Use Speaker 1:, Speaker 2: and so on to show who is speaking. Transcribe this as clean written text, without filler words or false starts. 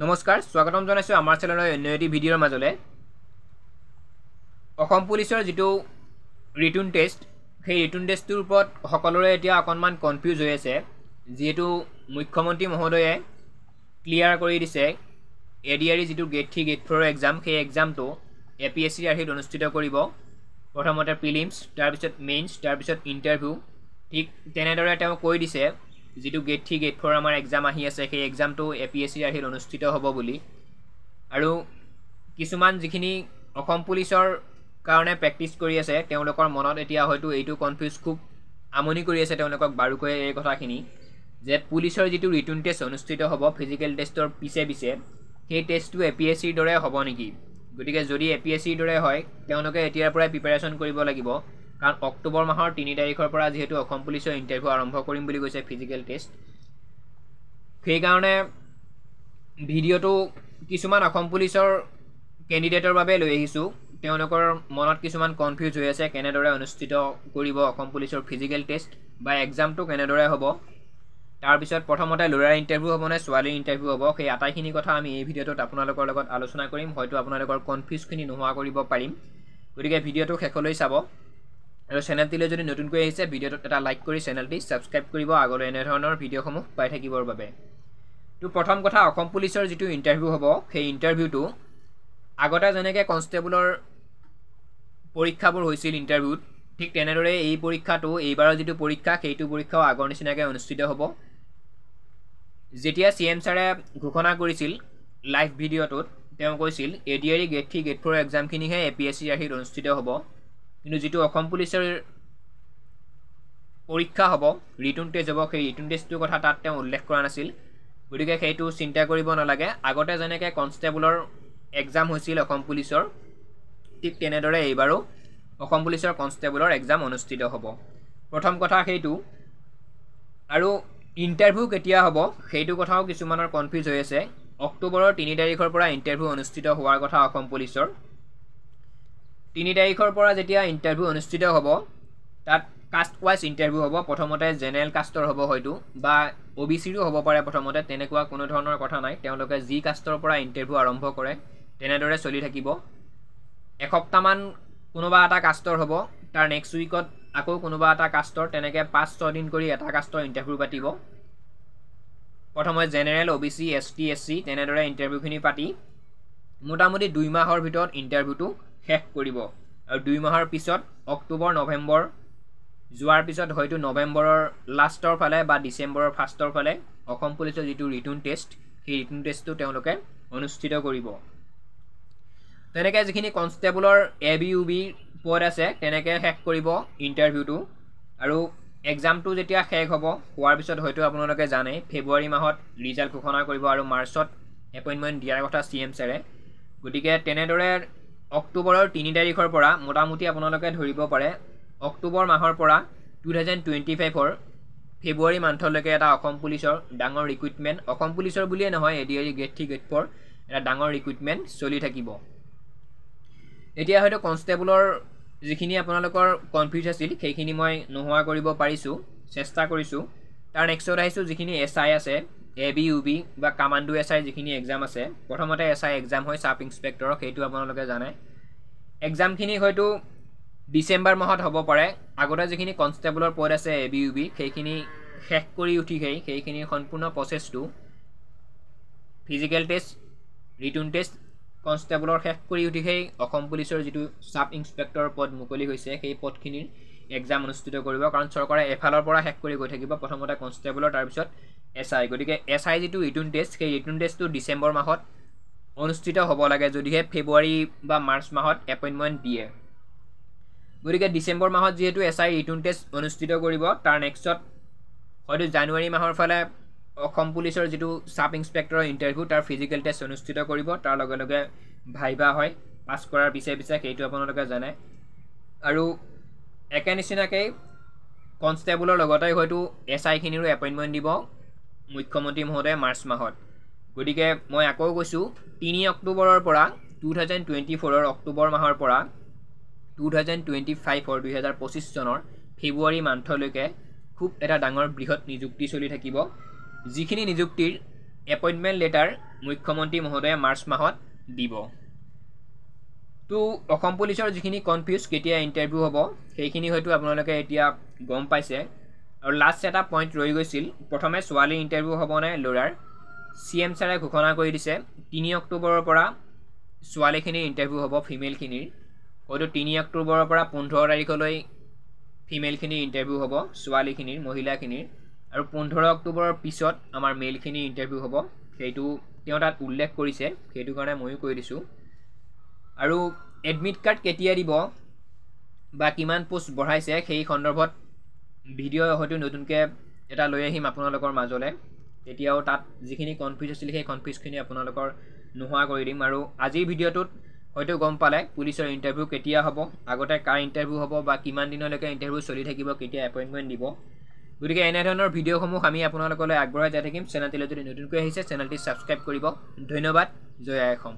Speaker 1: নমস্কাৰ স্বাগতম জনাইছো আমাৰ চেনেলৰ অন্য এটি ভিডিঅ'ৰ মাজলে অসম পুলিচৰ যেটো ৰিটন টেষ্ট সেই ৰিটন টেষ্টৰ ওপৰত সকলোৰে এতিয়া অকনমান কনফিউজ হৈ আছে যেটো মুখ্যমন্ত্ৰী মহোদয়ে ক্লিয়াৰ কৰি দিছে এডিআৰই যেটো গেট 3 গেট 4 এক্সাম সেই এক্সামটো এপিএসসি আহি অনুষ্ঠিত কৰিব প্ৰথমতে প্ৰিলিমছ তাৰ পিছত মেইনছ তাৰ পিছত ইন্টাৰভিউ ঠিক তেনেদৰে তেওঁ কৈ দিছে যেটো গেট 3 গেট 4 আমাৰ এক্সাম আহি আছে সেই এক্সামটো এপিএসসি আহি অনুষ্ঠিত হ'ব বুলি আৰু কিছুমান যিখিনি অসম পুলিচৰ কাৰণে প্ৰেক্টিছ কৰি আছে তেওঁলোকৰ মনত এতিয়া হয়তো এইটো কনফিউজ খুব আমনি কৰি আছে তেওঁলোকক বাৰুকৈ এই কথাখিনি যে পুলিচৰ যেটো ৰিটন টেষ্ট অনুষ্ঠিত হ'ব ফিজিক্যাল টেষ্টৰ পিছে সেই টেষ্টটো এপিএসসিৰ দৰে হ'ব নেকি গতিকে যদি এপিএসসিৰ দৰে হয় তেওঁলোকে এতিয়াৰ পৰাই প্ৰিপাৰেচন কৰিব লাগিব কাৰণ অক্টোবৰ মাহৰ 3 তাৰিখৰ পৰা যেহেতু অসম পুলিচৰ ইন্টাৰভিউ আৰম্ভ কৰিম বুলি কৈছে ফিজিক্যাল টেষ্ট সেই কাৰণে ভিডিঅটো কিছুমান অসম পুলিচৰ ক্যান্ডিডেটৰ বাবে লৈ আহিছো তেওঁলোকৰ মনত কিছুমান কনফিউজ হৈ আছে কেনেদৰে অনুষ্ঠিত কৰিব অসম পুলিচৰ ফিজিক্যাল টেষ্ট বা এক্সামটো কেনেদৰে হ'ব তাৰ পিছত প্ৰথমতে লৰাৰ ইন্টাৰভিউ হ'ব নে ছোৱালীৰ ইন্টাৰভিউ হ'ব সেই আটাইখিনি কথা আমি এই ভিডিঅটোত আপোনালোকৰ লগত আলোচনা কৰিম হয়তো আপোনালোকৰ কনফিউজখিনি নোহোৱা কৰিব পাৰিম গতিকে ভিডিঅটো শেষলৈ চাব আৰু চেনেলটিলৈ যদি নতুনকৈ আহিছে ভিডিঅটোত এটা লাইক কৰি চেনেলটি সাবস্ক্ৰাইব কৰিব আগলৈ এনে ধৰণৰ ভিডিঅসমূহ পাই থাকিবৰ বাবে তো প্ৰথম কথা অসম পুলিচৰ যেটো ইন্টাৰভিউ হ'ব সেই ইন্টাৰভিউটো আগতে যেনেকৈ কনষ্টেবলৰ পৰীক্ষাবোৰ হৈছিল ইন্টাৰভিউত ঠিক তেনেদৰে এই পৰীক্ষাটো এইবাৰৰ যেটো পৰীক্ষা সেইটো পৰীক্ষাও আগৰ নিচিনাকৈ অনুষ্ঠিত হ'ব যেতিয়া সিএম ছাৰে ঘোষণা কৰিছিল লাইভ ভিডিঅটোত তেওঁ কৈছিল এডিআৰই গেট 3 গেট 4 এক্সামখিনিহে এপিএসসি আহি অনুষ্ঠিত হ'ব কিন্তু যেটো অসম পুলিচৰ পৰীক্ষা হ'ব ৰিটন টেষ্ট হ'ব সেই ৰিটন টেষ্টৰ কথা তাত তেওঁ উল্লেখ কৰা নাছিল গতিকে সেইটো চিন্তা কৰিব নালাগে আগতে যেনেকৈ কনষ্টেবলৰ এক্সাম হৈছিল অসম পুলিচৰ ঠিক তেনেদৰে এইবাৰো অসম পুলিচৰ কনষ্টেবলৰ এক্সাম অনুষ্ঠিত হ'ব প্ৰথম কথা সেইটো আৰু ইন্টাৰভিউ কেতিয়া হ'ব সেইটো কথাও কিছুমানৰ কনফিউজ হৈ আছে অক্টোবৰৰ 3 তাৰিখৰ পৰা ইন্টাৰভিউ অনুষ্ঠিত হোৱাৰ কথা অসম পুলিচৰ 3 তাৰিখৰ পৰা যেতিয়া ইন্টাৰভিউ অনুষ্ঠিত হ'ব তাত কাষ্ট ওয়াইজ ইন্টাৰভিউ হ'ব প্ৰথমতে জেনাৰেল কাষ্টৰ হ'ব হয়তো বা ওবিসিৰো হ'ব পাৰে প্ৰথমতে তেনেকুৱা কোনো ধৰণৰ কথা নাই তেওঁলোকে জি কাষ্টৰ পৰা ইন্টাৰভিউ আৰম্ভ কৰে তেনেদৰে চলি থাকিব এসপ্তাহমান কোনোবা এটা কাষ্টৰ হ'ব তাৰ নেক্সট উইকত আকৌ কোনোবা এটা কাষ্টৰ তেনেকৈ 5-6 দিন কৰি এটা কাষ্টৰ ইন্টাৰভিউ পাতিব প্ৰথমে জেনাৰেল ওবিসি এসটি এসসি তেনেদৰে ইন্টাৰভিউখিনি পাতি মোটামুটি 2 মাহৰ ভিতৰত ইন্টাৰভিউটো শেষ কৰিব আৰু 2 মাহৰ পিছত অক্টোবৰ নৱেম্বৰ যোৱাৰ পিছত হয়তো নৱেম্বৰৰ লাষ্টৰ ফালে বা ডিসেম্বৰৰ ফাৰ্ষ্টৰ ফালে অসম পুলিচৰ যেটো ৰিটন টেষ্ট সেই ৰিটন টেষ্টটো তেওঁলোকে অনুষ্ঠিত কৰিব তেনেকৈ যিখিনি কনষ্টেবলৰ এবিইউবি পদ আছে তেনেকৈ শেষ কৰিব ইন্টাৰভিউটো আৰু এক্সামটো যেতিয়া শেষ হ'ব হোৱাৰ পিছত হয়তো আপোনালোকে জানে ফেব্ৰুৱাৰী মাহত ৰিজাল্ট ঘোষণা কৰিব আৰু মাৰ্চত এপইন্টমেন্ট দিয়াৰ কথা সিএম ছাৰে গতিকে তেনেদৰে অক্টোবৰৰ 3 তাৰিখৰ পৰা মোটামুটি আপোনালোকে ধৰিব পাৰে অক্টোবৰ মাহৰ পৰা 2025 ৰ ফেব্ৰুৱাৰী মান্থলৈকে এটা অসম পুলিচৰ ডাঙৰ ৰিক্ৰুটমেন্ট অসম পুলিচৰ বুলিয়ে নহয় এডিআৰই গেট 3 গেট 4 এটা ডাঙৰ ৰিক্ৰুটমেন্ট চলি থাকিব এতিয়া হয়তো কনষ্টেবলৰ যিখিনি আপোনালোকৰ কনফিউজ আছিল সেইখিনি মই নোহোৱা কৰিব পাৰিছো চেষ্টা কৰিছো তাৰ নেক্সট আহিছো যিখিনি এসআই আছে এবিইউবি বা কমান্ডো এসআই যিখিনি এক্সাম আছে প্ৰথমতে এসআই এক্সাম হয় সাব ইন্সপেক্টৰ সেইটো আপোনালোকে জানে এক্সামখিনি হয়তো ডিসেম্বৰ মাহত হ'ব পাৰে আগতে যিখিনি কনষ্টেবলৰ পদ আছে এবিইউবি সেইখিনি শেষ কৰি উঠি সেইখিনি সম্পূৰ্ণ প্ৰসেছটো ফিজিক্যাল টেষ্ট ৰিটন টেষ্ট কনষ্টেবলৰ শেষ কৰি উঠি অসম পুলিচৰ যেটো সাব ইন্সপেক্টৰ পদ মুকলি হৈছে সেই পদখিনিৰ এক্সাম অনুষ্ঠিত কৰিব কাৰণ চৰকাৰে এফালৰ পৰা শেষ কৰি গৈ থাকিব প্ৰথমতে কনষ্টেবলৰ তাৰ পিছত এসআই গতিকে এসআই যেটো ৰিটন টেষ্ট সেই ৰিটন টেষ্টটো ডিসেম্বৰ মাহত অনুষ্ঠিত হ'ব লাগে যদিহে ফেব্ৰুৱাৰী বা মাৰ্চ মাহত এপইন্টমেন্ট দিয়ে গতিকে ডিসেম্বৰ মাহত যেহেতু এসআই ৰিটন টেষ্ট অনুষ্ঠিত কৰিব তাৰ নেক্সটত হয়তো জানুৱাৰী মাহৰ ফালে অসম পুলিচৰ যেটো সাব ইন্সপেক্টৰৰ ইন্টাৰভিউ তাৰ ফিজিক্যাল টেষ্ট অনুষ্ঠিত কৰিব তাৰ লগে লগে ভাইবা হয় পাস কৰাৰ পিছে সেইটো আপোনালোকে জানে আৰু একে নিচিনাকৈ কনষ্টেবলৰ লগতে হয়তো এসআই খিনিৰো এপইন্টমেন্ট দিব মুখ্যমন্ত্ৰী মহোদয়ে মাৰ্চ মাহত গতিকে মই আকৌ কৈছো 3 অক্টোবৰৰ পৰা 2024 ৰ অক্টোবৰ মাহৰ পৰা 2025 ৰ 2025 চনৰ ফেব্ৰুৱাৰী মান্থলৈকে খুব এটা ডাঙৰ বৃহৎ নিযুক্তি চলি থাকিব যিখিনি নিযুক্তিৰ এপইণ্টমেণ্ট লেটাৰ মুখ্যমন্ত্ৰী মহোদয়ে মাৰ্চ মাহত দিব। তো অসম পুলিচৰ যিখিনি কনফিউজ কেতিয়া ইণ্টাৰভিউ হ'ব সেইখিনি হয়তো আপোনালোকে এতিয়া গম পাইছে। আৰু লাষ্ট এটা পইণ্ট ৰৈ গৈছিল, প্ৰথমে ছোৱালীৰ ইণ্টাৰভিউ হ'ব নে ল'ৰাৰ। CM ছাৰে ঘোষণা কৰি দিছে 3 অক্টোবৰৰ পৰা ছোৱালীখিনিৰ ইণ্টাৰভিউ হ'ব, ফিমেলখিনিৰ। হয়তো 3 অক্টোবৰৰ পৰা 15 তাৰিখলৈ ফিমেলখিনিৰ ইণ্টাৰভিউ হ'ব, ছোৱালীখিনিৰ, মহিলাখিনিৰ। আৰু 15 অক্টোবৰৰ পিছত আমাৰ মেলখিনিৰ ইণ্টাৰভিউ হ'ব। সেইটো তেওঁ তাত উল্লেখ কৰিছে, সেইটো কাৰণে ময়ো কৈ দিছোঁ। আৰু এডমিট কাৰ্ড কেতিয়া দিব বা কিমান পোষ্ট বঢ়াইছে সেই সন্দৰ্ভত ভিডিঅ' হয়তো নতুনকৈ এটা লৈ আহিম আপোনালোকৰ মাজলৈ। তেতিয়াও তাত যিখিনি কনফিউজ আছিল সেই কনফিউজখিনি আপোনালোকৰ নোহোৱা কৰি দিম। আৰু আজিৰ ভিডিঅ'টোত হয়তো গম পালে পুলিচৰ ইণ্টাৰভিউ কেতিয়া হ'ব, আগতে কাৰ ইণ্টাৰভিউ হ'ব বা কিমান দিনলৈকে ইণ্টাৰভিউ চলি থাকিব, কেতিয়া এপইণ্টমেণ্ট দিব। গতিকে এনেধৰণৰ ভিডিঅ'সমূহ আমি আপোনালোকলৈ আগবঢ়াই যাই থাকিম। চেনেলটিলৈ যদি নতুনকৈ আহিছে চেনেলটি ছাবস্ক্ৰাইব কৰিব। ধন্যবাদ। জয় আই অসম।